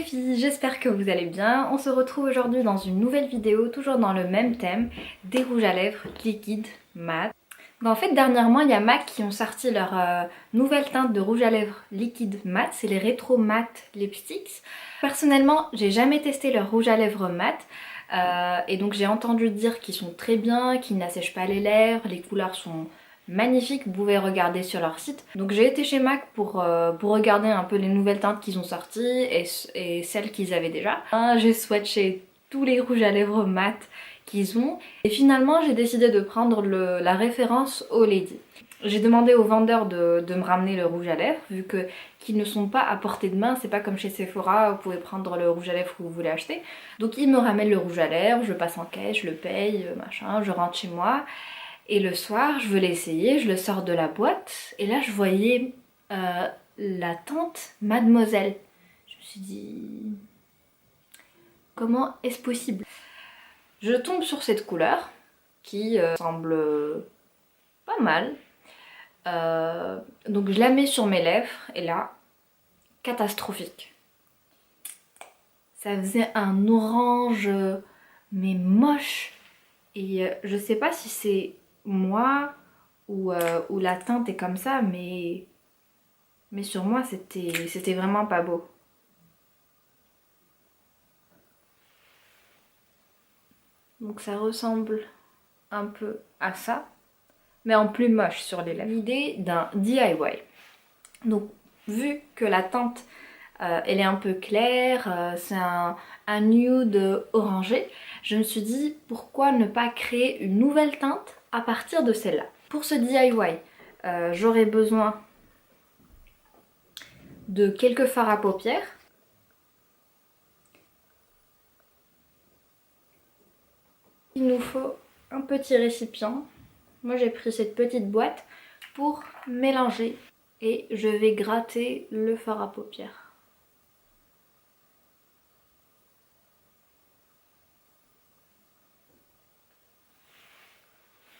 filles, j'espère que vous allez bien. On se retrouve aujourd'hui dans une nouvelle vidéo, toujours dans le même thème, des rouges à lèvres liquides mat. En fait, dernièrement, il y a MAC qui ont sorti leur nouvelle teinte de rouge à lèvres liquide mat, c'est les Retro Matte Lipsticks. Personnellement, j'ai jamais testé leur rouge à lèvres mat. Et donc j'ai entendu dire qu'ils sont très bien, qu'ils n'assèchent pas les lèvres, les couleurs sont magnifiques, vous pouvez regarder sur leur site. Donc j'ai été chez MAC pour regarder un peu les nouvelles teintes qu'ils ont sorties et celles qu'ils avaient déjà. J'ai swatché tous les rouges à lèvres mat qu'ils ont et finalement j'ai décidé de prendre la référence All Lady. J'ai demandé au vendeur de me ramener le rouge à lèvres vu qu'ils ne sont pas à portée de main, c'est pas comme chez Sephora, vous pouvez prendre le rouge à lèvres que vous voulez acheter. Donc ils me ramènent le rouge à lèvres, je passe en caisse, je le paye, machin, je rentre chez moi. Et le soir, je veux l'essayer, je le sors de la boîte et là je voyais la teinte Mademoiselle. Je me suis dit, comment est-ce possible? Je tombe sur cette couleur qui semble pas mal. Donc je la mets sur mes lèvres et là, catastrophique. Ça faisait un orange mais moche et je sais pas si c'est moi ou la teinte est comme ça, mais sur moi c'était vraiment pas beau. Donc ça ressemble un peu à ça, mais en plus moche sur les lèvres. L'idée d'un DIY. Donc vu que la teinte elle est un peu claire, c'est un nude orangé, je me suis dit pourquoi ne pas créer une nouvelle teinte à partir de celle-là. Pour ce DIY, j'aurai besoin de quelques fards à paupières. Il nous faut un petit récipient. Moi j'ai pris cette petite boîte pour mélanger et je vais gratter le fard à paupières.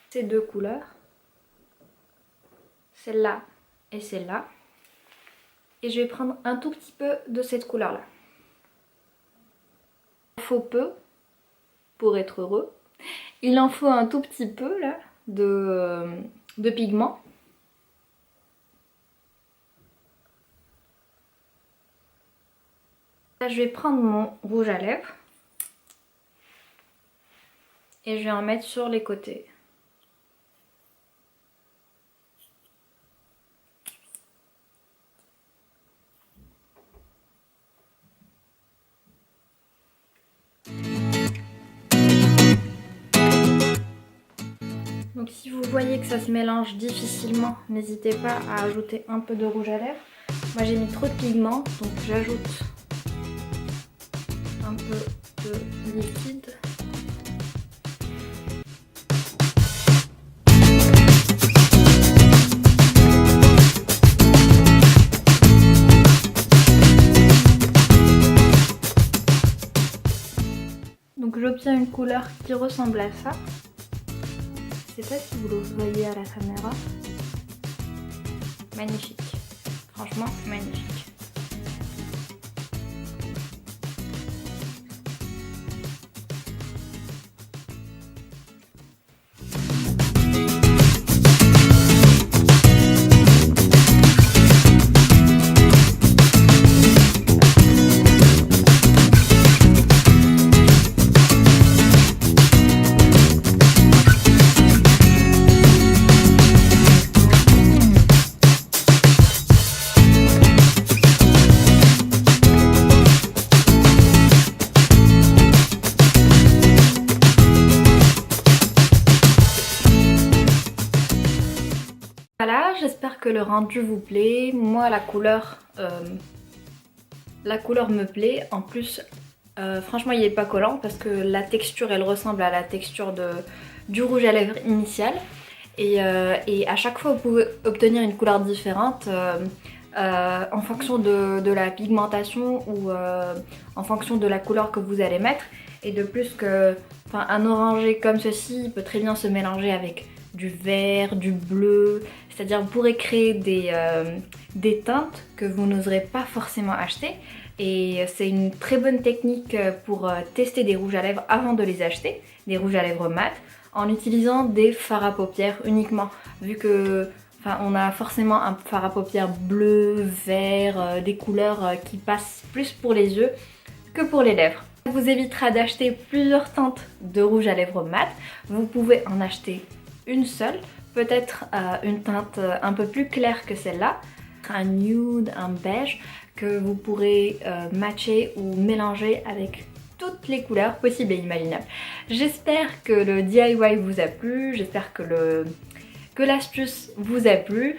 Ces deux couleurs, celle-là et celle-là, et je vais prendre un tout petit peu de cette couleur-là. Il faut peu pour être heureux. Il en faut un tout petit peu là de pigment. Là, je vais prendre mon rouge à lèvres et je vais en mettre sur les côtés. Donc si vous voyez que ça se mélange difficilement, n'hésitez pas à ajouter un peu de rouge à lèvres. Moi j'ai mis trop de pigment, donc j'ajoute un peu de liquide. Donc j'obtiens une couleur qui ressemble à ça. Je sais pas si vous le voyez à la caméra. Magnifique. Franchement, magnifique. Voilà, j'espère que le rendu vous plaît. Moi la couleur me plaît. En plus, franchement il n'est pas collant parce que la texture elle ressemble à la texture du rouge à lèvres initial. Et à chaque fois vous pouvez obtenir une couleur différente en fonction de la pigmentation ou en fonction de la couleur que vous allez mettre. Et de plus un orangé comme ceci peut très bien se mélanger avec du vert, du bleu, c'est-à-dire vous pourrez créer des teintes que vous n'oserez pas forcément acheter. Et c'est une très bonne technique pour tester des rouges à lèvres avant de les acheter, des rouges à lèvres mat, en utilisant des fards à paupières uniquement, vu que on a forcément un fard à paupières bleu, vert, des couleurs qui passent plus pour les yeux que pour les lèvres. Ça vous évitera d'acheter plusieurs teintes de rouge à lèvres mat. Vous pouvez en acheter une seule, peut-être une teinte un peu plus claire que celle-là, un nude, un beige, que vous pourrez matcher ou mélanger avec toutes les couleurs possibles et imaginables. J'espère que le DIY vous a plu, j'espère que l'astuce vous a plu.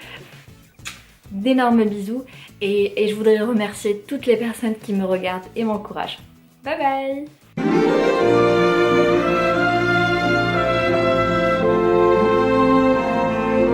D'énormes bisous et je voudrais remercier toutes les personnes qui me regardent et m'encouragent. Bye bye!